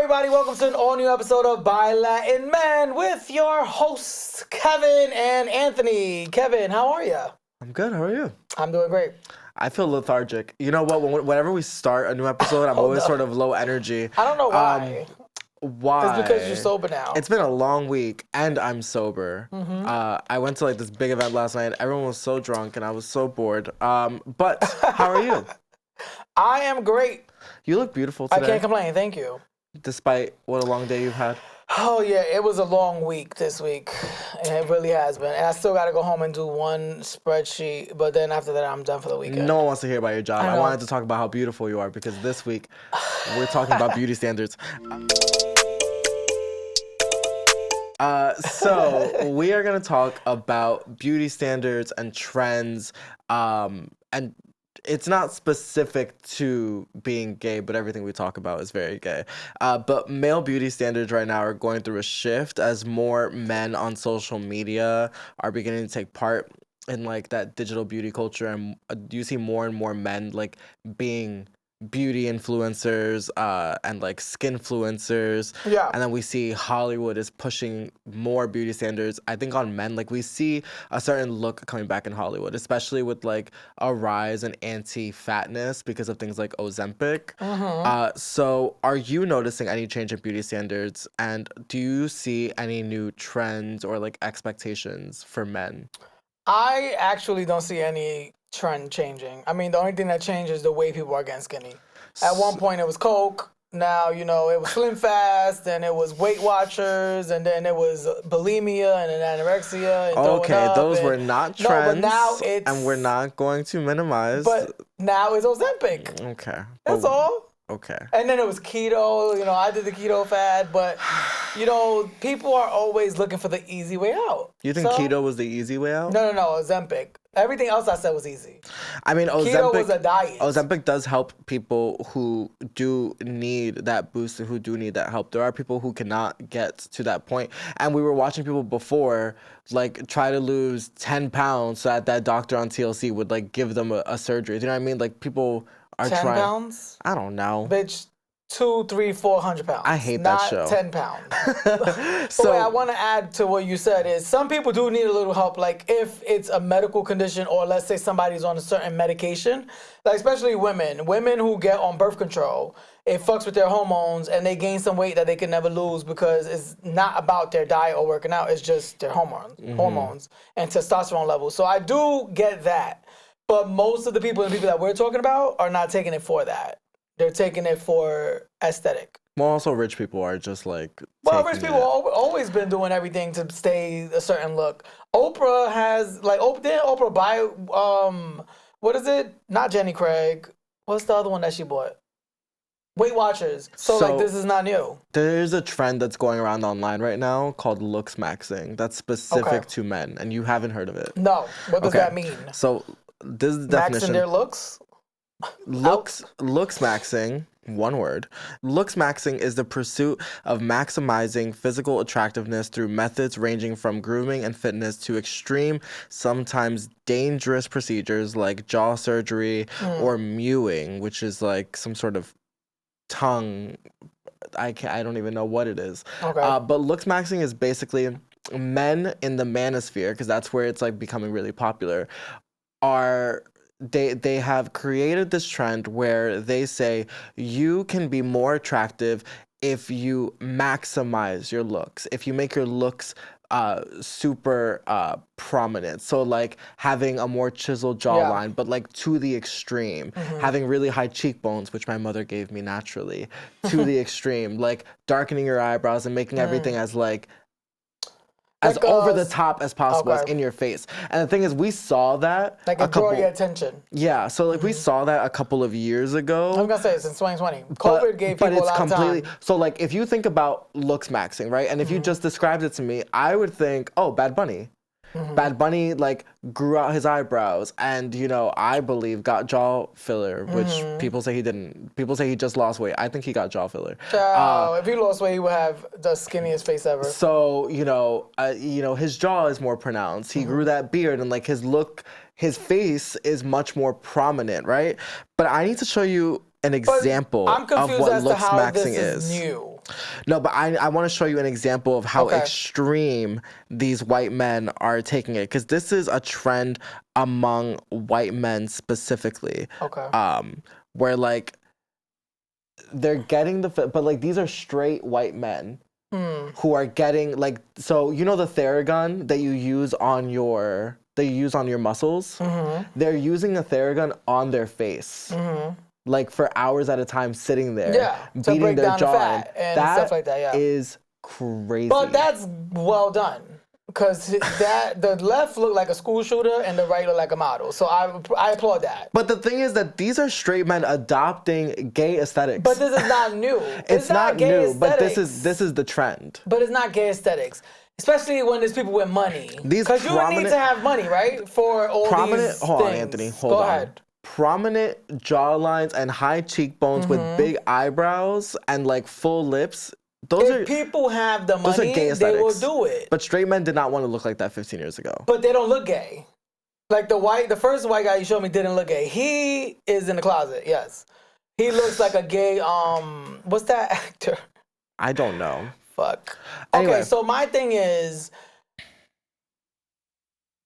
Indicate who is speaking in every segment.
Speaker 1: everybody. Welcome to an all-new episode of BYLATINMEN with your hosts, Kevin and Anthony. Kevin, how are you?
Speaker 2: I'm good. How are you?
Speaker 1: I'm doing great.
Speaker 2: I feel lethargic. You know what? Whenever we start a new episode, I'm always sort of low energy.
Speaker 1: I don't know why.
Speaker 2: Why?
Speaker 1: It's because you're sober now.
Speaker 2: It's been a long week, and I'm sober. I went to this big event last night. Everyone was so drunk, and I was so bored. But how are you?
Speaker 1: I am great.
Speaker 2: You look beautiful today.
Speaker 1: I can't complain. Thank you.
Speaker 2: Despite what a long day you've had.
Speaker 1: Oh, yeah. It was a long week this week. And it really has been. And I still got to go home and do one spreadsheet. But then after that, I'm done for the weekend.
Speaker 2: No one wants to hear about your job. I wanted to talk about how beautiful you are because this week we're talking about beauty standards. So we are going to talk about beauty standards and trends, and it's not specific to being gay, but everything we talk about is very gay. But male beauty standards right now are going through a shift as more men on social media are beginning to take part in that digital beauty culture, and you see more and more men being beauty influencers and skinfluencers.
Speaker 1: Yeah.
Speaker 2: And then we see Hollywood is pushing more beauty standards, I think, on men. We see a certain look coming back in Hollywood, especially with a rise in anti-fatness because of things like Ozempic. So are you noticing any change in beauty standards, and do you see any new trends or expectations for men?
Speaker 1: I actually don't see any trend changing. I mean, the only thing that changed is the way people are getting skinny. At one point it was Coke. Now, it was Slim Fast, and it was Weight Watchers, and then it was bulimia and then anorexia. And
Speaker 2: okay, those were not trends.
Speaker 1: No, but now it's...
Speaker 2: And we're not going to minimize.
Speaker 1: But now it's Ozempic.
Speaker 2: Okay.
Speaker 1: That's all.
Speaker 2: Okay.
Speaker 1: And then it was keto. I did the keto fad, but, people are always looking for the easy way out.
Speaker 2: You think keto was the easy way out?
Speaker 1: No, Ozempic. Everything else I said was easy.
Speaker 2: I mean,
Speaker 1: keto was a diet.
Speaker 2: Ozempic does help people who do need that boost and who do need that help. There are people who cannot get to that point. And we were watching people before, try to lose 10 pounds so that doctor on TLC would, give them a surgery. Do you know what I mean? People are
Speaker 1: 10
Speaker 2: trying.
Speaker 1: 10 pounds?
Speaker 2: I don't know.
Speaker 1: Bitch. 200, 300, 400 pounds.
Speaker 2: I hate that show.
Speaker 1: Not 10 pounds. So what I want to add to what you said is some people do need a little help. If it's a medical condition, or let's say somebody's on a certain medication, especially women who get on birth control, it fucks with their hormones and they gain some weight that they can never lose because it's not about their diet or working out. It's just their hormones and testosterone levels. So I do get that. But most of the people that we're talking about are not taking it for that. They're taking it for aesthetic.
Speaker 2: Well, also rich people are just
Speaker 1: Well, rich people have always been doing everything to stay a certain look. Oprah has, didn't Oprah buy, what is it? Not Jenny Craig. What's the other one that she bought? Weight Watchers. So this is not new.
Speaker 2: There's a trend that's going around online right now called Looksmaxxing that's specific to men, and you haven't heard of it.
Speaker 1: No. What does that mean?
Speaker 2: So this is the definition.
Speaker 1: Maxing their looks?
Speaker 2: Looksmaxxing, one word. Looksmaxxing is the pursuit of maximizing physical attractiveness through methods ranging from grooming and fitness to extreme, sometimes dangerous procedures like jaw surgery or mewing, which is some sort of tongue. I don't even know what it is.
Speaker 1: Okay.
Speaker 2: But Looksmaxxing is basically men in the manosphere, because that's where it's becoming really popular, They have created this trend where they say you can be more attractive if you maximize your looks, if you make your looks super prominent. So having a more chiseled jawline, but to the extreme, having really high cheekbones, which my mother gave me naturally, to the extreme, darkening your eyebrows and making everything as as over the top as possible, as in your face. And the thing is, we saw that
Speaker 1: draw your attention.
Speaker 2: Yeah, so we saw that a couple of years ago.
Speaker 1: I was gonna say since 2020, COVID gave people a lot of time.
Speaker 2: So if you think about Looksmaxxing, right, and if you just described it to me, I would think, oh, Bad Bunny. Bad Bunny grew out his eyebrows and I believe got jaw filler, which people say he didn't. People say he just lost weight. I think he got jaw filler.
Speaker 1: If he lost weight, he would have the skinniest face ever.
Speaker 2: So his jaw is more pronounced. He grew that beard and his face is much more prominent, right? But I need to show you an example of what Looksmaxxing is.
Speaker 1: New.
Speaker 2: No, but I want to show you an example of how extreme these white men are taking it, because this is a trend among white men specifically.
Speaker 1: Okay.
Speaker 2: Where like they're getting but like these are straight white men who are getting like, so you know the Theragun that you use on your muscles? They're using the Theragun on their face. Like for hours at a time, sitting there, beating their jaw in.
Speaker 1: And stuff like that. Yeah,
Speaker 2: is crazy.
Speaker 1: But that's well done, because the left looked like a school shooter and the right looked like a model. So I applaud that.
Speaker 2: But the thing is that these are straight men adopting gay aesthetics.
Speaker 1: But this is not new.
Speaker 2: It's not
Speaker 1: gay
Speaker 2: new,
Speaker 1: aesthetics.
Speaker 2: but this is the trend.
Speaker 1: But it's not gay aesthetics. Especially when there's people with money. Because you would need to have money, right? For all these things.
Speaker 2: Hold on, Anthony. Hold on. Go ahead. Prominent jawlines and high cheekbones with big eyebrows and like full lips.
Speaker 1: If people have the money, they will do it.
Speaker 2: But straight men did not want to look like that 15 years ago.
Speaker 1: But they don't look gay. Like the first white guy you showed me didn't look gay. He is in the closet, yes. He looks like a gay, what's that actor?
Speaker 2: I don't know.
Speaker 1: Fuck.
Speaker 2: Anyway.
Speaker 1: Okay, so my thing is,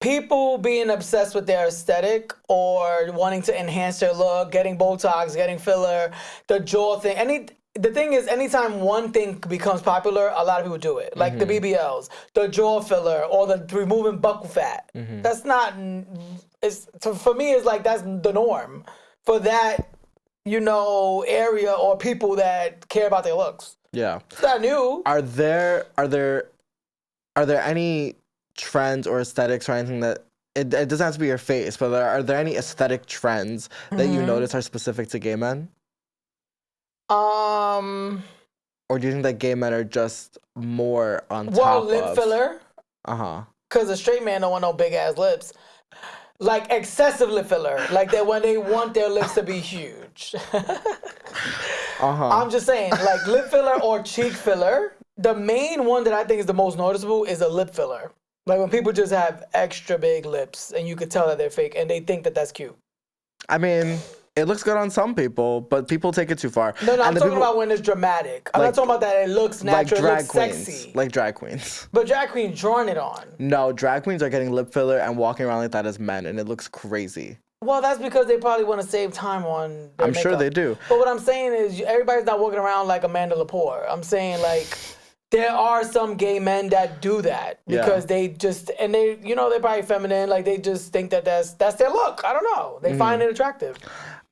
Speaker 1: people being obsessed with their aesthetic or wanting to enhance their look, getting Botox, getting filler, the jaw thing. The thing is, anytime one thing becomes popular, a lot of people do it. Like the BBLs, the jaw filler, or the removing buccal fat. That's not. For me, it's like that's the norm for that, area or people that care about their looks.
Speaker 2: Yeah,
Speaker 1: it's not new.
Speaker 2: Are there any trends or aesthetics or anything that it doesn't have to be your face, but are there any aesthetic trends that you notice are specific to gay men? Or do you think that gay men are just more on top of?
Speaker 1: Well, lip filler. Because a straight man don't want no big ass lips. Like excessive lip filler. Like that when they want their lips to be huge. I'm just saying, like lip filler or cheek filler. The main one that I think is the most noticeable is a lip filler. Like when people just have extra big lips and you could tell that they're fake and they think that that's cute.
Speaker 2: I mean, it looks good on some people, but people take it too far.
Speaker 1: No, I'm talking about when it's dramatic. I'm not talking about that it looks natural, it looks sexy.
Speaker 2: Like drag queens.
Speaker 1: But drag queens drawing it on.
Speaker 2: No, drag queens are getting lip filler and walking around like that as men, and it looks crazy.
Speaker 1: Well, that's because they probably want to save time on their makeup.
Speaker 2: Sure they do.
Speaker 1: But what I'm saying is everybody's not walking around like Amanda Lepore. I'm saying like there are some gay men that do that because they just, and they, they're probably feminine. Like they just think that that's their look. I don't know. They find it attractive.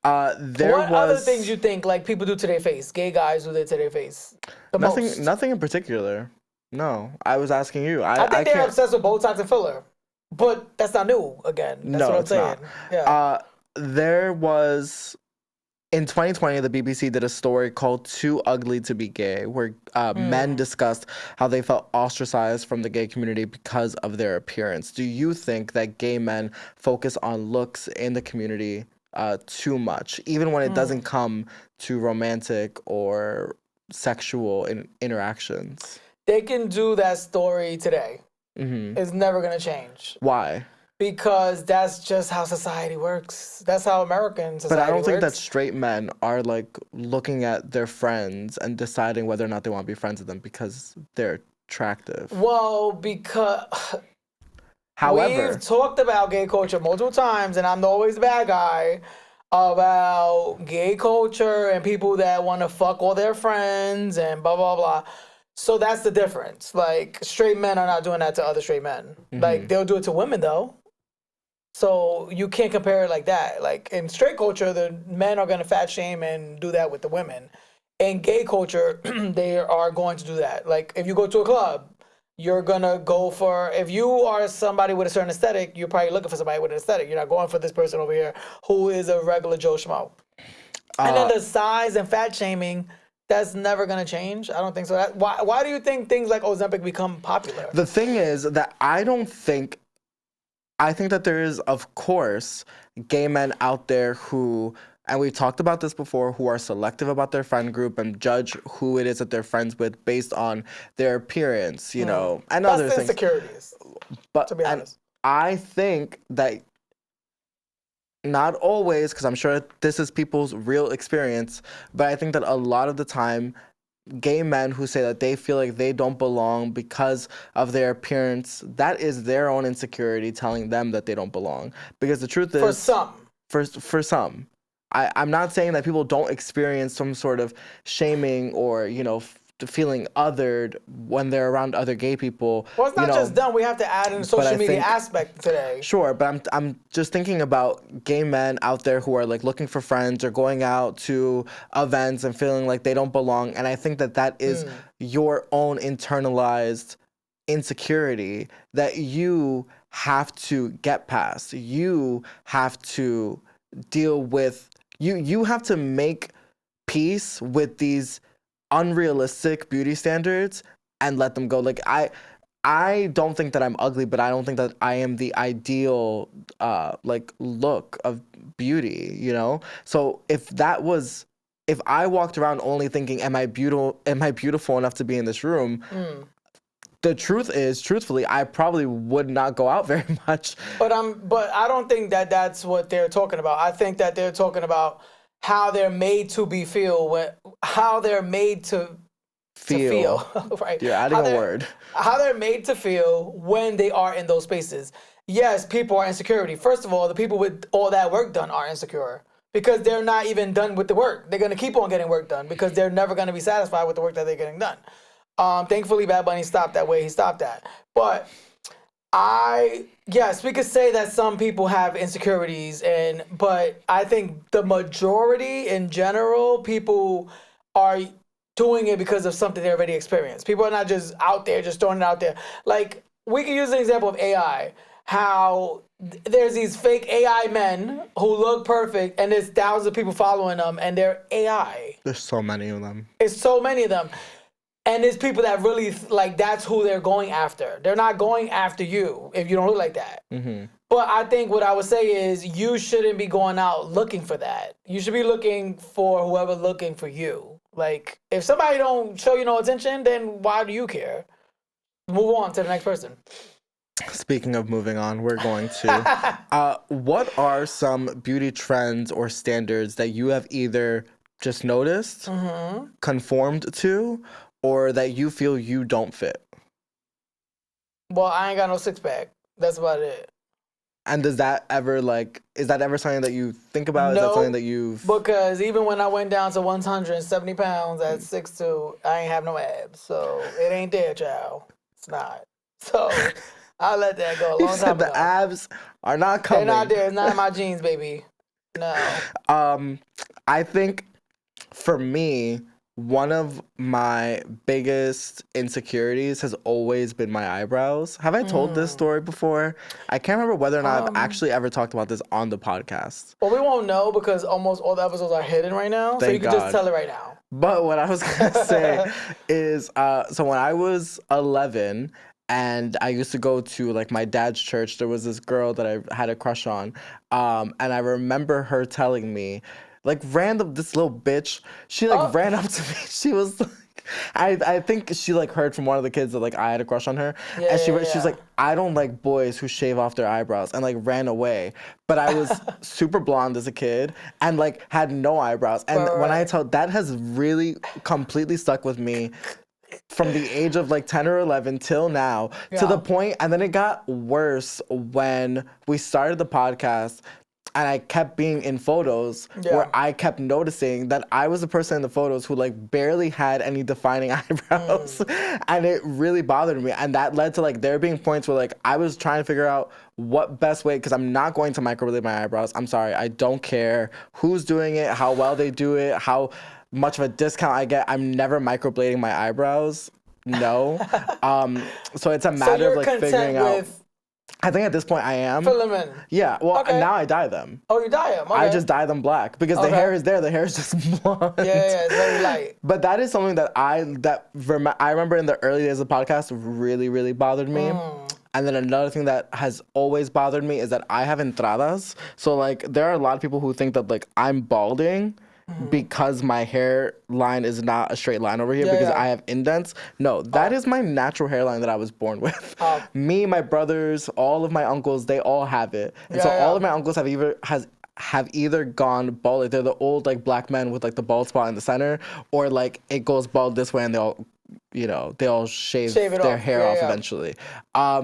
Speaker 1: What other things you think like people do to their face? Gay guys do that to their face?
Speaker 2: Nothing in particular. No, I was asking you.
Speaker 1: I think they're obsessed with Botox and filler, but that's not new. Again, that's what I'm saying.
Speaker 2: Not. Yeah. There was. In 2020, the BBC did a story called Too Ugly to Be Gay, where men discussed how they felt ostracized from the gay community because of their appearance. Do you think that gay men focus on looks in the community too much, even when it doesn't come to romantic or sexual interactions?
Speaker 1: They can do that story today. It's never going to change.
Speaker 2: Why?
Speaker 1: Because that's just how society works. That's how American society works.
Speaker 2: But I don't think that straight men are like looking at their friends and deciding whether or not they want to be friends with them because they're attractive.
Speaker 1: Well, because
Speaker 2: however,
Speaker 1: we've talked about gay culture multiple times, and I'm always the bad guy about gay culture and people that want to fuck all their friends and blah, blah, blah. So that's the difference. Like, straight men are not doing that to other straight men. Like, they'll do it to women, though. So you can't compare it like that. Like, in straight culture, the men are going to fat shame and do that with the women. In gay culture, they are going to do that. Like, if you go to a club, you're going to go for... If you are somebody with a certain aesthetic, you're probably looking for somebody with an aesthetic. You're not going for this person over here who is a regular Joe Schmo. And then the size and fat shaming... That's never going to change? I don't think so. Why do you think things like Ozempic become popular?
Speaker 2: The thing is that I think that there is, of course, gay men out there who, and we've talked about this before, who are selective about their friend group and judge who it is that they're friends with based on their appearance, and other things. That's
Speaker 1: insecurities, to be honest.
Speaker 2: I think that not always, because I'm sure this is people's real experience, but I think that a lot of the time, gay men who say that they feel like they don't belong because of their appearance, that is their own insecurity telling them that they don't belong. Because the truth is, for some, I'm not saying that people don't experience some sort of shaming or, you know, feeling othered when they're around other gay people.
Speaker 1: Well, it's not just them. We have to add in the social media aspect today.
Speaker 2: Sure, but I'm just thinking about gay men out there who are like looking for friends or going out to events and feeling like they don't belong. And I think that is your own internalized insecurity that you have to get past. You have to deal with. You have to make peace with these unrealistic beauty standards and let them go. Like I don't think that I'm ugly, but I don't think that I am the ideal like look of beauty, you know? So if I walked around only thinking, am I beautiful enough to be in this room? The truth is, truthfully, I probably would not go out very much.
Speaker 1: But I don't think that that's what they're talking about. I think that they're talking about how they're made to how they're made to feel. Right?
Speaker 2: You're adding a word.
Speaker 1: How they're made to feel when they are in those spaces. Yes, people are insecurity. First of all, the people with all that work done are insecure because they're not even done with the work. They're going to keep on getting work done because they're never going to be satisfied with the work that they're getting done. Thankfully, Bad Bunny stopped that way. He stopped that. But yes, we could say that some people have insecurities, but I think the majority in general, people are doing it because of something they already experienced. People are not just out there, just throwing it out there. Like, we can use an example of AI, how there's these fake AI men who look perfect, and there's thousands of people following them, and they're AI.
Speaker 2: There's so many of them.
Speaker 1: It's so many of them. And there's people that really, like, that's who they're going after. They're not going after you if you don't look like that. But I think what I would say is you shouldn't be going out looking for that. You should be looking for whoever's looking for you. Like, if somebody don't show you no attention, then why do you care? Move on to the next person.
Speaker 2: Speaking of moving on, we're going to. What are some beauty trends or standards that you have either just noticed, conformed to, or that you feel you don't fit?
Speaker 1: Well, I ain't got no six-pack. That's about it.
Speaker 2: And is that ever something that you think about?
Speaker 1: No,
Speaker 2: is that something that you've...
Speaker 1: Because even when I went down to 170 pounds at 6'2", I ain't have no abs. So it ain't there, child. It's not. So I'll let that go a long time ago.
Speaker 2: The abs are not coming.
Speaker 1: They're not there. It's not in my jeans, baby. No.
Speaker 2: I think for me, one of my biggest insecurities has always been my eyebrows. Have I told this story before? I can't remember whether or not I've actually ever talked about this on the podcast.
Speaker 1: Well, we won't know because almost all the episodes are hidden right now. So you can just tell it right now.
Speaker 2: But what I was going to say is, so when I was 11 and I used to go to like my dad's church, there was this girl that I had a crush on. And I remember her telling me, like, this little bitch, she like ran up to me. She was like, I think she like heard from one of the kids that like I had a crush on her. And she was like, I don't like boys who shave off their eyebrows, and like ran away. But I was super blonde as a kid and like had no eyebrows. And when I tell, that has really completely stuck with me from the age of like 10 or 11 till now, to the point, and then it got worse when we started the podcast. And I kept being in photos where I kept noticing that I was the person in the photos who like barely had any defining eyebrows. And it really bothered me. And that led to like there being points where like I was trying to figure out what best way, because I'm not going to microblade my eyebrows. I'm sorry. I don't care who's doing it, how well they do it, how much of a discount I get. I'm never microblading my eyebrows. No. So it's a matter of like figuring out. I think at this point I am.
Speaker 1: Fill them in.
Speaker 2: Yeah, well, now I dye them.
Speaker 1: Oh, you dye them? Okay.
Speaker 2: I just dye them black because the hair is there. The hair is just blonde.
Speaker 1: Yeah, it's very light.
Speaker 2: But that is something that I remember in the early days of the podcast really, really bothered me. And then another thing that has always bothered me is that I have entradas. So, like, there are a lot of people who think that, like, I'm balding because my hairline is not a straight line over here because I have indents. No, that is my natural hairline that I was born with. Me, my brothers, all of my uncles, they all have it. And so all of my uncles have have either gone bald, like they're the old like black men with like the bald spot in the center, or like it goes bald this way and they all shave their hair off eventually.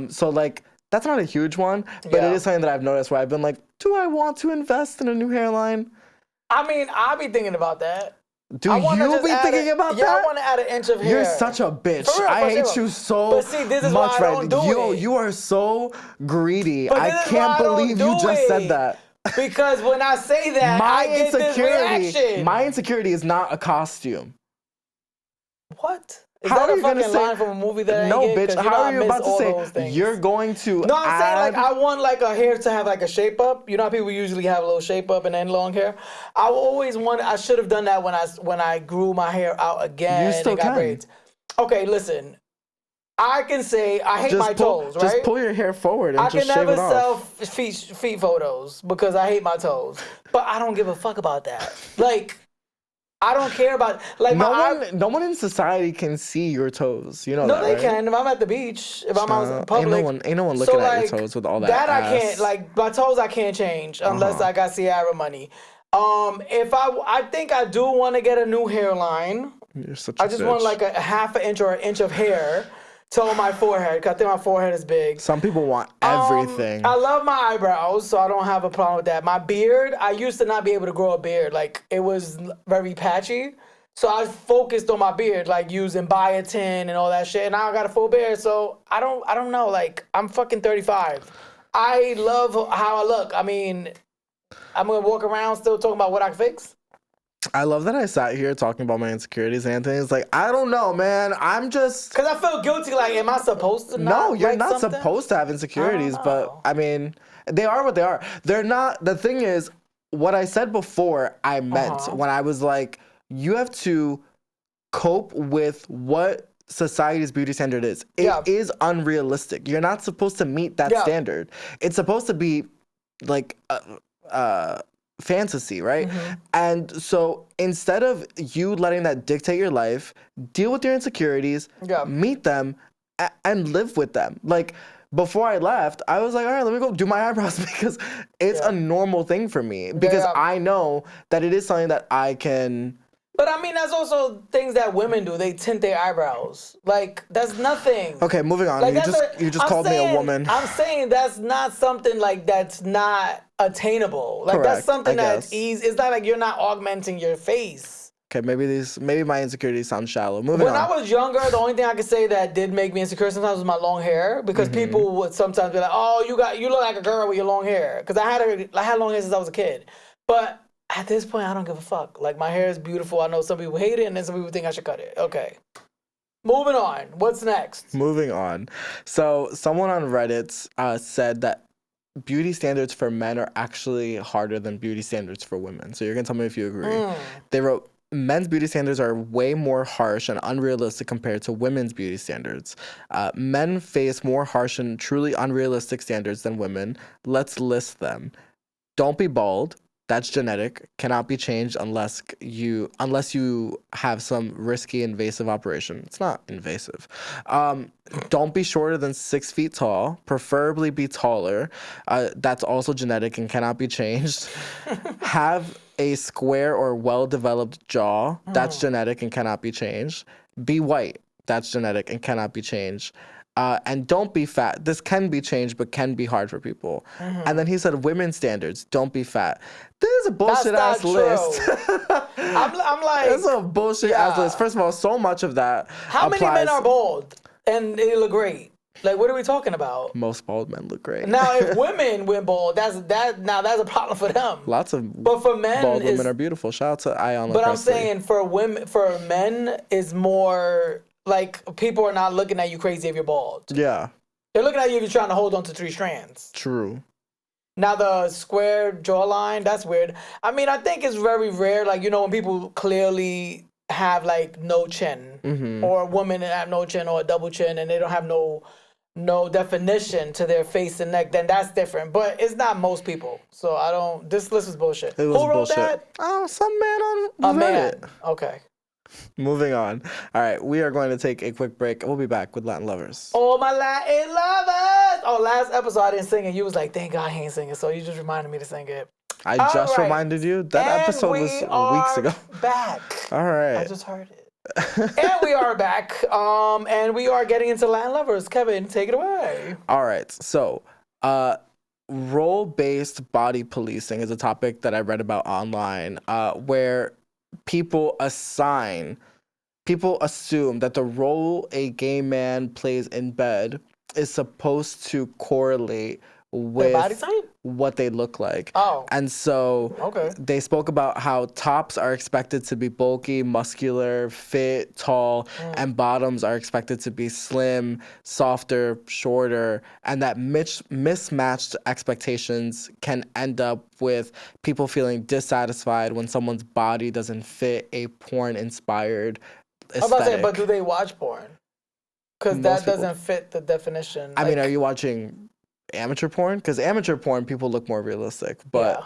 Speaker 2: So like that's not a huge one, but it is something that I've noticed where I've been like, do I want to invest in a new hairline?
Speaker 1: I mean, I'll be thinking about that.
Speaker 2: Do you be thinking about that?
Speaker 1: Yeah, I want to add an inch of hair.
Speaker 2: You're such a bitch.
Speaker 1: For real,
Speaker 2: I hate you so much.
Speaker 1: But see, this is why I don't do it.
Speaker 2: You are so greedy.
Speaker 1: But
Speaker 2: I can't believe you just said that.
Speaker 1: Because when I say that, I get this reaction.
Speaker 2: My insecurity is not a costume.
Speaker 1: What? Is that a fucking line from a movie that I
Speaker 2: ain't get? No, bitch. How are you about to say you're going to
Speaker 1: No, I'm saying like I want like a hair to have like a shape up. You know how people usually have a little shape up and then long hair? I should have done that when I grew my hair out again.
Speaker 2: You still can.
Speaker 1: Braids. Okay, listen. I can say I hate my toes, right?
Speaker 2: Just pull your hair forward and just shave it off.
Speaker 1: I can never sell feet photos because I hate my toes. But I don't give a fuck about that. Like, I don't care about like
Speaker 2: no one in society can see your toes. You know that,
Speaker 1: No, they
Speaker 2: right?
Speaker 1: can. If I'm at the beach, if I'm out in public,
Speaker 2: ain't no one looking at your toes with all that.
Speaker 1: That
Speaker 2: ass.
Speaker 1: I can't. Like my toes, I can't change unless I got Ciara money. If I think I do want to get a new hairline.
Speaker 2: You're such a
Speaker 1: I just
Speaker 2: bitch.
Speaker 1: want like a half an inch or an inch of hair to my forehead, because I think my forehead is big.
Speaker 2: Some people want everything.
Speaker 1: I love my eyebrows, so I don't have a problem with that. My beard, I used to not be able to grow a beard. Like, it was very patchy. So I focused on my beard, like using biotin and all that shit. And now I got a full beard, so I don't know. Like, I'm fucking 35. I love how I look. I mean, I'm going to walk around still talking about what I can fix.
Speaker 2: I love that I sat here talking about my insecurities, Anthony. It's like, I don't know, man. I'm just...
Speaker 1: Because I feel guilty. Like, am I supposed to not
Speaker 2: No, you're
Speaker 1: like
Speaker 2: not
Speaker 1: something?
Speaker 2: supposed to have insecurities, but, I mean, they are what they are. They're not... The thing is, what I said before, I meant when I was like, you have to cope with what society's beauty standard is. It is unrealistic. You're not supposed to meet that standard. It's supposed to be, like... fantasy, right? And so instead of you letting that dictate your life, deal with your insecurities, meet them, and live with them. Like, before I left, I was like, all right, let me go do my eyebrows because it's a normal thing for me. Because I know that it is something that I can...
Speaker 1: But I mean, that's also things that women do. They tint their eyebrows. Like, that's nothing.
Speaker 2: Okay, moving on.
Speaker 1: Like,
Speaker 2: you just called me a woman.
Speaker 1: I'm saying that's not something like that's not attainable. Like, that's something that's easy. It's not like you're not augmenting your face.
Speaker 2: Okay, maybe my insecurities sound shallow. Moving on.
Speaker 1: When I was younger, the only thing I could say that did make me insecure sometimes was my long hair, because people would sometimes be like, "Oh, you look like a girl with your long hair," because I had long hair since I was a kid. But at this point, I don't give a fuck. Like, my hair is beautiful. I know some people hate it, and then some people think I should cut it. Okay. Moving on. What's next?
Speaker 2: Moving on. So someone on Reddit said that beauty standards for men are actually harder than beauty standards for women. So you're going to tell me if you agree. They wrote, men's beauty standards are way more harsh and unrealistic compared to women's beauty standards. Men face more harsh and truly unrealistic standards than women. Let's list them. Don't be bald. That's genetic, cannot be changed unless you have some risky invasive operation. It's not invasive. Don't be shorter than 6 feet tall, preferably be taller. That's also genetic and cannot be changed. Have a square or well-developed jaw. That's genetic and cannot be changed. Be white. That's genetic and cannot be changed. And don't be fat. This can be changed, but can be hard for people. And then he said, women's standards, don't be fat. This is a bullshit ass list.
Speaker 1: I'm like,
Speaker 2: it's a bullshit ass list. First of all, so much of that.
Speaker 1: How many men are bald and they look great? Like, what are we talking about?
Speaker 2: Most bald men look great.
Speaker 1: Now, if women went bald, that's a problem for them.
Speaker 2: Lots of
Speaker 1: but for men,
Speaker 2: bald women are beautiful. Shout out to Ayanna
Speaker 1: But
Speaker 2: Presley.
Speaker 1: I'm saying for men is more. Like, people are not looking at you crazy if you're bald.
Speaker 2: Yeah.
Speaker 1: They're looking at you if you're trying to hold on to 3 strands.
Speaker 2: True.
Speaker 1: Now, the square jawline, that's weird. I mean, I think it's very rare, like, you know, when people clearly have, like, no chin. Or a woman that have no chin or a double chin, and they don't have no definition to their face and neck, then that's different. But it's not most people. So, this list is bullshit.
Speaker 2: Who wrote
Speaker 1: bullshit.
Speaker 2: That? Oh, some man on
Speaker 1: a
Speaker 2: Reddit.
Speaker 1: Man. Okay.
Speaker 2: Moving on. All right, we are going to take a quick break. We'll be back with Latin Lovers.
Speaker 1: Oh, my Latin lovers! Oh, last episode I didn't sing it. You was like, thank God he ain't singing, so you just reminded me to sing it.
Speaker 2: I
Speaker 1: All
Speaker 2: just
Speaker 1: right.
Speaker 2: reminded you that
Speaker 1: And
Speaker 2: episode
Speaker 1: we
Speaker 2: was
Speaker 1: are
Speaker 2: weeks ago.
Speaker 1: back.
Speaker 2: All right.
Speaker 1: I just heard it. And we are back. And we are getting into Latin lovers. Kevin, take it away.
Speaker 2: All right. So, role-based body policing is a topic that I read about online, where people assume that the role a gay man plays in bed is supposed to correlate
Speaker 1: Their body
Speaker 2: with
Speaker 1: type?
Speaker 2: what they look like.
Speaker 1: Oh.
Speaker 2: And so
Speaker 1: Okay.
Speaker 2: they spoke about how tops are expected to be bulky, muscular, fit, tall, and bottoms are expected to be slim, softer, shorter, and that mismatched expectations can end up with people feeling dissatisfied when someone's body doesn't fit a porn-inspired aesthetic.
Speaker 1: I was about to say, but do they watch porn? Because that
Speaker 2: people.
Speaker 1: doesn't fit the definition.
Speaker 2: I mean, are you watching amateur porn? Because amateur porn, people look more realistic. But
Speaker 1: yeah.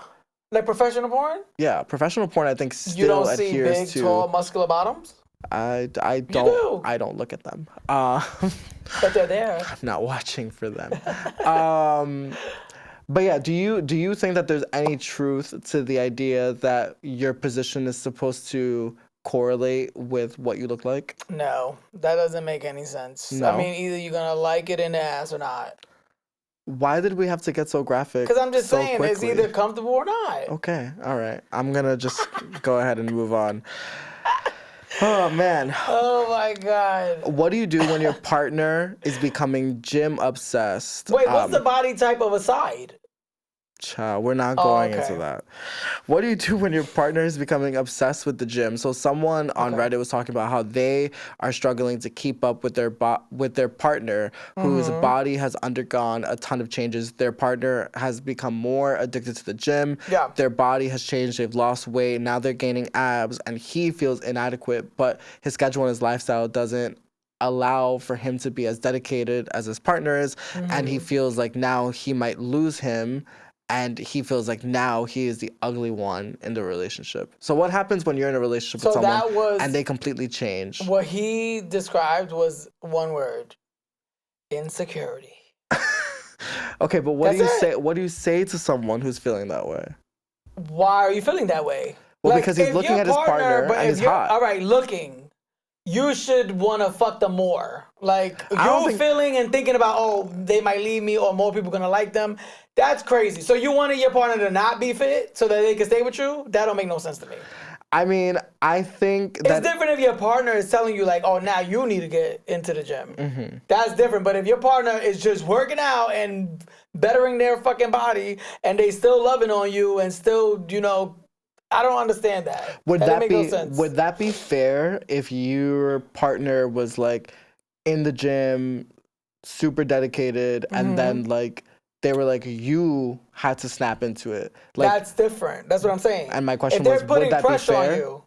Speaker 1: Like professional porn?
Speaker 2: yeah, professional porn, I think still
Speaker 1: You don't see
Speaker 2: adheres
Speaker 1: big,
Speaker 2: to.
Speaker 1: tall, muscular bottoms?
Speaker 2: I don't.
Speaker 1: do.
Speaker 2: I don't look at them.
Speaker 1: But they're there.
Speaker 2: I'm not watching for them. But yeah, do you think that there's any truth to the idea that your position is supposed to correlate with what you look like?
Speaker 1: No, that doesn't make any sense.
Speaker 2: No?
Speaker 1: I mean, either you're going to like it in the ass or not.
Speaker 2: Why did we have to get so graphic?
Speaker 1: Because I'm just
Speaker 2: so
Speaker 1: saying,
Speaker 2: quickly?
Speaker 1: it's either comfortable or not.
Speaker 2: Okay, all right. I'm gonna just go ahead and move on. Oh man.
Speaker 1: Oh my God.
Speaker 2: What do you do when your partner is becoming gym obsessed?
Speaker 1: Wait, what's the body type of a side?
Speaker 2: Child, we're not going
Speaker 1: okay.
Speaker 2: into that. What do you do when your partner is becoming obsessed with the gym? So someone on Reddit was talking about how they are struggling to keep up with their partner whose body has undergone a ton of changes. Their partner has become more addicted to the gym.
Speaker 1: Yeah.
Speaker 2: Their body has changed. They've lost weight. Now they're gaining abs, and he feels inadequate, but his schedule and his lifestyle doesn't allow for him to be as dedicated as his partner is, and he feels like now he might lose him. And he feels like now he is the ugly one in the relationship. So what happens when you're in a relationship with someone and they completely change?
Speaker 1: What he described was one word: insecurity.
Speaker 2: Okay, but what do you say? What do you say to someone who's feeling that way?
Speaker 1: Why are you feeling that way?
Speaker 2: Well, like, because he's looking at his partner and he's hot.
Speaker 1: All right, looking. You should want to fuck them more. Like, you're feeling and thinking about, oh, they might leave me or more people gonna like them. That's crazy. So you wanted your partner to not be fit so that they can stay with you? That don't make no sense to me.
Speaker 2: I mean, I think
Speaker 1: it's different if your partner is telling you like, oh, now you need to get into the gym. That's different. But if your partner is just working out and bettering their fucking body and they still loving on you and still, you know, I don't understand that.
Speaker 2: Would
Speaker 1: that
Speaker 2: be
Speaker 1: no sense.
Speaker 2: Would that be fair if your partner was like in the gym, super dedicated, and then like they were like you had to snap into it? Like,
Speaker 1: that's different. That's what I'm saying.
Speaker 2: And my question was, would that be fair?
Speaker 1: On you,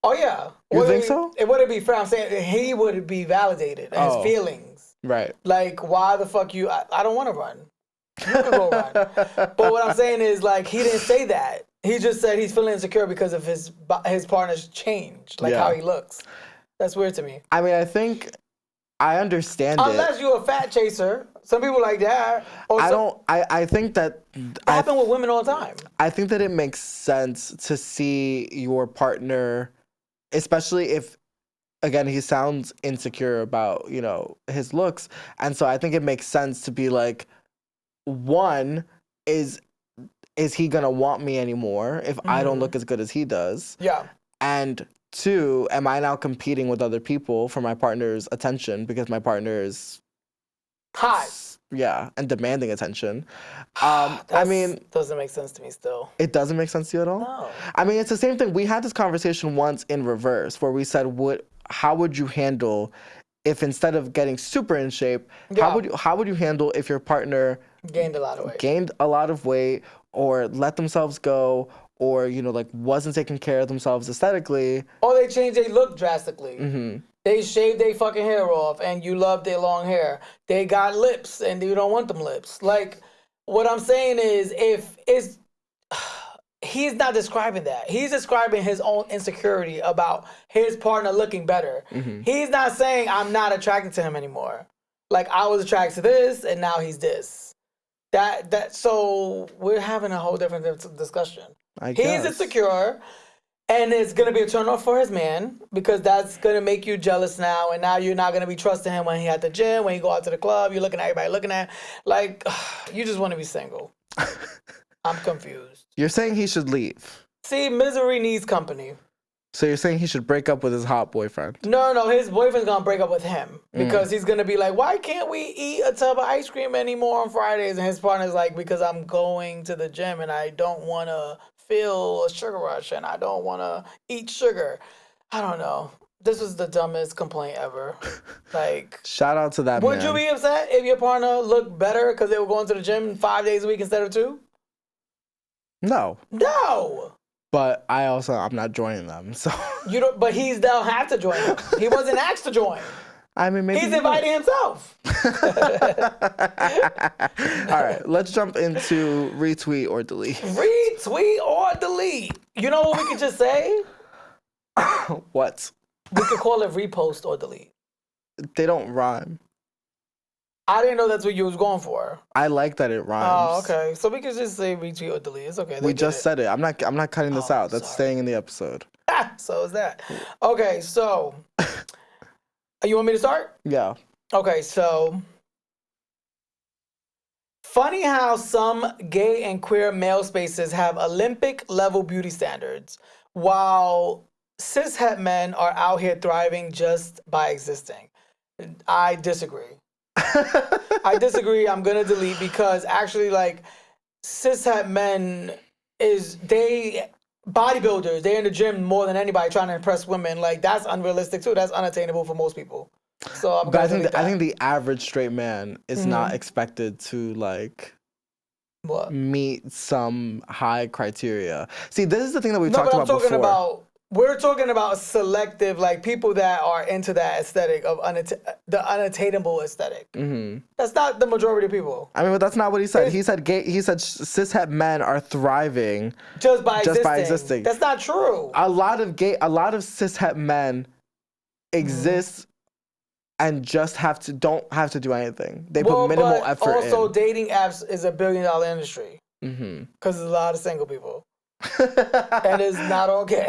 Speaker 1: oh yeah.
Speaker 2: You think so?
Speaker 1: It wouldn't be fair. I'm saying he would be validated in his feelings.
Speaker 2: Right.
Speaker 1: Like, why the fuck you? I don't want to run. You can go run. But what I'm saying is, like, he didn't say that. He just said he's feeling insecure because of his partner's change, like how he looks. That's weird to me.
Speaker 2: I mean, I think I understand
Speaker 1: Unless you're a fat chaser. Some people like that. Or
Speaker 2: I think that
Speaker 1: happens with women all the time.
Speaker 2: I think that it makes sense to see your partner, especially if, again, he sounds insecure about, you know, his looks. And so I think it makes sense to be like, one, is he gonna want me anymore if I don't look as good as he does?
Speaker 1: Yeah.
Speaker 2: And two, am I now competing with other people for my partner's attention because my partner is
Speaker 1: hot?
Speaker 2: Yeah, and demanding attention. I mean,
Speaker 1: doesn't make sense to me still.
Speaker 2: It doesn't make sense to you at all?
Speaker 1: No.
Speaker 2: I mean, it's the same thing. We had this conversation once in reverse where we said, how would you handle if instead of getting super in shape, how would you handle if your partner
Speaker 1: gained a lot of weight
Speaker 2: or let themselves go, or, you know, like wasn't taking care of themselves aesthetically?
Speaker 1: Or they changed their look drastically. They shaved their fucking hair off and you love their long hair. They got lips and you don't want them lips. Like, what I'm saying is, he's not describing that. He's describing his own insecurity about his partner looking better. He's not saying I'm not attracted to him anymore. Like, I was attracted to this and now he's this. So we're having a whole different discussion.
Speaker 2: I guess.
Speaker 1: He's insecure, and it's gonna be a turn off for his man because that's gonna make you jealous now, and now you're not gonna be trusting him when he at the gym, when you go out to the club, you're looking at everybody looking at like you just want to be single. I'm confused.
Speaker 2: You're saying he should leave.
Speaker 1: See, misery needs company.
Speaker 2: So you're saying he should break up with his hot boyfriend?
Speaker 1: No, his boyfriend's gonna break up with him because he's gonna be like, why can't we eat a tub of ice cream anymore on Fridays? And his partner's like, because I'm going to the gym and I don't wanna feel a sugar rush and I don't wanna eat sugar. I don't know. This was the dumbest complaint ever. Like,
Speaker 2: shout out to that
Speaker 1: man. Would you be upset if your partner looked better because they were going to the gym 5 days a week instead of 2?
Speaker 2: No.
Speaker 1: No.
Speaker 2: But I'm not joining them, so.
Speaker 1: You don't. But he don't have to join them. He wasn't asked to join.
Speaker 2: I mean, maybe
Speaker 1: he's inviting himself.
Speaker 2: All right, let's jump into retweet or delete.
Speaker 1: Retweet or delete. You know what we could just say?
Speaker 2: What?
Speaker 1: We could call it repost or delete.
Speaker 2: They don't rhyme.
Speaker 1: I didn't know that's what you was going for.
Speaker 2: I like that it rhymes.
Speaker 1: Oh, okay. So we could just say retweet or delete. It's okay.
Speaker 2: We just said it. I'm not cutting this out. That's staying in the episode.
Speaker 1: So is that. Okay, so you want me to start?
Speaker 2: Yeah.
Speaker 1: Okay, so funny how some gay and queer male spaces have Olympic level beauty standards, while cishet men are out here thriving just by existing. I disagree. I disagree. I'm gonna delete because actually, like, cishet men bodybuilders. They're in the gym more than anybody trying to impress women. Like, that's unrealistic too. That's unattainable for most people. So I'm gonna delete that.
Speaker 2: I think the average straight man is not expected to like meet some high criteria. See, this is the thing that we've talked about before.
Speaker 1: We're talking about selective, like people that are into that aesthetic of the unattainable aesthetic. Mm-hmm. That's not the majority of people.
Speaker 2: I mean, but that's not what he said. He said cishet men are thriving
Speaker 1: just by existing. That's not true.
Speaker 2: A lot of cishet men exist and just don't have to do anything. They put minimal effort in.
Speaker 1: Also, dating apps is $1 billion industry because there's a lot of single people. And it's not okay.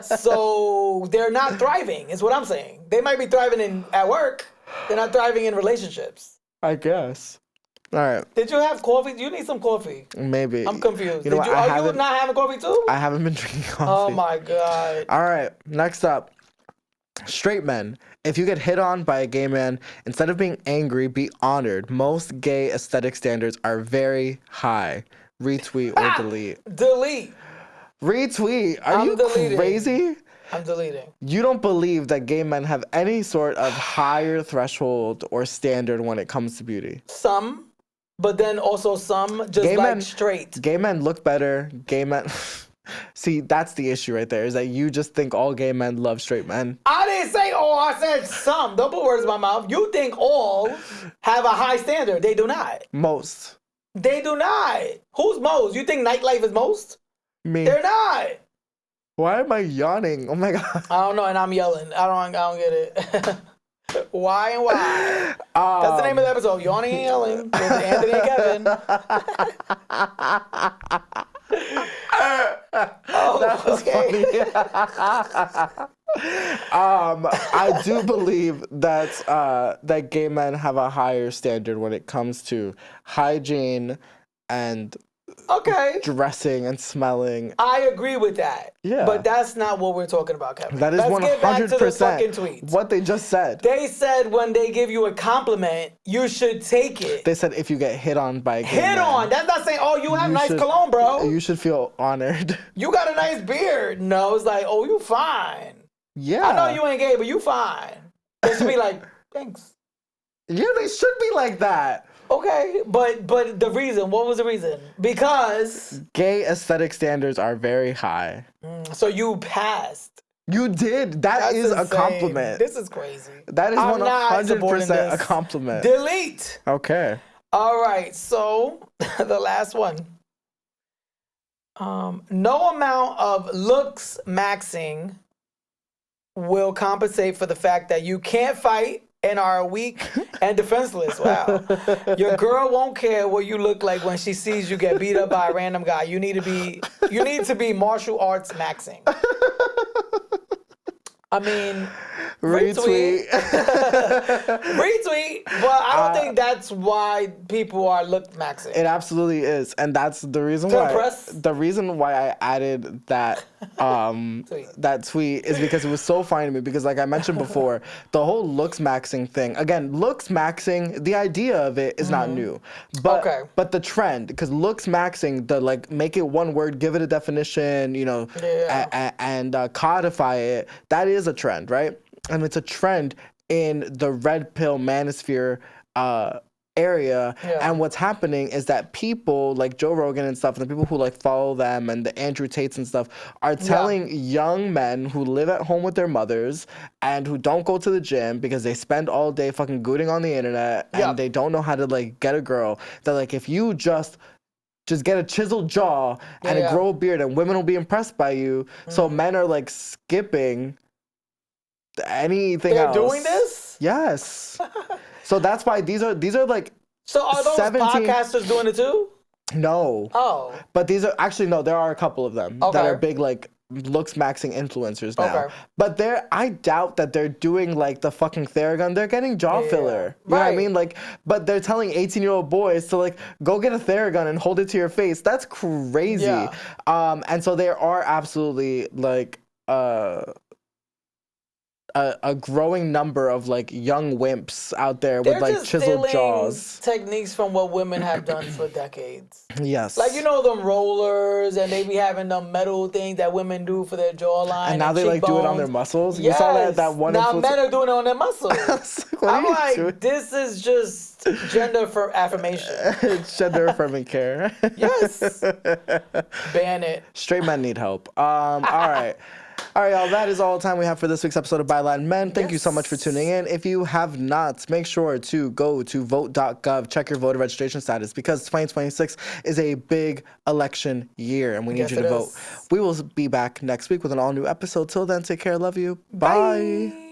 Speaker 1: So they're not thriving, is what I'm saying. They might be thriving at work. They're not thriving in relationships.
Speaker 2: I guess. All right.
Speaker 1: Did you have coffee? Do you need some coffee?
Speaker 2: Maybe.
Speaker 1: I'm confused.
Speaker 2: You know
Speaker 1: are you not having coffee too?
Speaker 2: I haven't been drinking coffee.
Speaker 1: Oh my God.
Speaker 2: All right. Next up. Straight men. If you get hit on by a gay man, instead of being angry, be honored. Most gay aesthetic standards are very high. Retweet or delete.
Speaker 1: Delete.
Speaker 2: Retweet. Are you crazy?
Speaker 1: I'm deleting.
Speaker 2: You don't believe that gay men have any sort of higher threshold or standard when it comes to beauty?
Speaker 1: Some, but then also some just gay like men, straight.
Speaker 2: Gay men look better. Gay men... See, that's the issue right there, is that you just think all gay men love straight men.
Speaker 1: I didn't say all, I said some. Don't put words in my mouth. You think all have a high standard. They do not.
Speaker 2: Most.
Speaker 1: They do not. Who's most? You think nightlife is most?
Speaker 2: Me.
Speaker 1: They're not.
Speaker 2: Why am I yawning? Oh my God.
Speaker 1: I don't know, and I'm yelling. I don't get it. Why and why? That's the name of the episode. Yawning and yelling with Anthony and Kevin.
Speaker 2: That was funny. I do believe that gay men have a higher standard when it comes to hygiene and dressing and smelling.
Speaker 1: I agree with that.
Speaker 2: Yeah.
Speaker 1: But that's not what we're talking about, Kevin.
Speaker 2: That is 100%
Speaker 1: get back to the fucking tweets.
Speaker 2: What they just said.
Speaker 1: They said when they give you a compliment, you should take it.
Speaker 2: They said if you get hit on by a gay man.
Speaker 1: Hit on? That's not saying, oh, you have nice cologne, bro.
Speaker 2: You should feel honored.
Speaker 1: You got a nice beard. No, it's like, oh, you fine.
Speaker 2: Yeah.
Speaker 1: I know you ain't gay, but you fine. They should be like, thanks.
Speaker 2: Yeah, they should be like that.
Speaker 1: Okay, but the reason, what was the reason? Because
Speaker 2: gay aesthetic standards are very high.
Speaker 1: So you passed.
Speaker 2: You did. That's insane. A compliment.
Speaker 1: This is crazy.
Speaker 2: That is 100% a compliment.
Speaker 1: Delete.
Speaker 2: Okay.
Speaker 1: All right, so the last one. No amount of Looksmaxxing will compensate for the fact that you can't fight and are weak and defenseless. Wow. Your girl won't care what you look like when she sees you get beat up by a random guy. You need to be martial arts maxing. I mean, retweet. Retweet, but I don't think that's why people are look maxing.
Speaker 2: It absolutely is, and that's the reason The reason why I added that that tweet is because it was so funny to me. Because, like I mentioned before, the whole looks maxing thing. Again, looks maxing. The idea of it is not new, but the trend, because looks maxing, the like make it one word, give it a definition, you know, and codify it. That is a trend, right? And it's a trend in the red pill manosphere area. And what's happening is that people like Joe Rogan and stuff, and the people who like follow them, and the Andrew Tates and stuff, are telling young men who live at home with their mothers and who don't go to the gym because they spend all day fucking gooting on the internet and they don't know how to like get a girl, that like if you just get a chiseled jaw and grow a beard, and women will be impressed by you. So men are like skipping anything else.
Speaker 1: They're doing this?
Speaker 2: Yes. So that's why these are like.
Speaker 1: So are those
Speaker 2: 17...
Speaker 1: podcasters doing it too?
Speaker 2: No.
Speaker 1: Oh.
Speaker 2: But these are actually no. There are a couple of them that are big like looks maxing influencers now. But I doubt that they're doing like the fucking Theragun. They're getting jaw filler. You know what I mean? Like, but they're telling 18-year-old boys to like go get a Theragun and hold it to your face. That's crazy. And so there are absolutely like a growing number of like young wimps out there with like chiseled jaws.
Speaker 1: Techniques from what women have done for decades.
Speaker 2: Yes.
Speaker 1: Like, you know, them rollers, and they be having them metal things that women do for their jawline.
Speaker 2: And now they like do it on their muscles.
Speaker 1: Yes.
Speaker 2: You saw that one.
Speaker 1: Now men are doing it on their muscles. I'm like, this is just gender for affirmation.
Speaker 2: It's gender affirming care.
Speaker 1: Yes. Ban it.
Speaker 2: Straight men need help. All right. All right, y'all, that is all the time we have for this week's episode of BYLATINMEN. Thank you so much for tuning in. If you have not, make sure to go to vote.gov, check your voter registration status, because 2026 is a big election year, and we need you to vote. We will be back next week with an all-new episode. Till then, take care. Love you. Bye.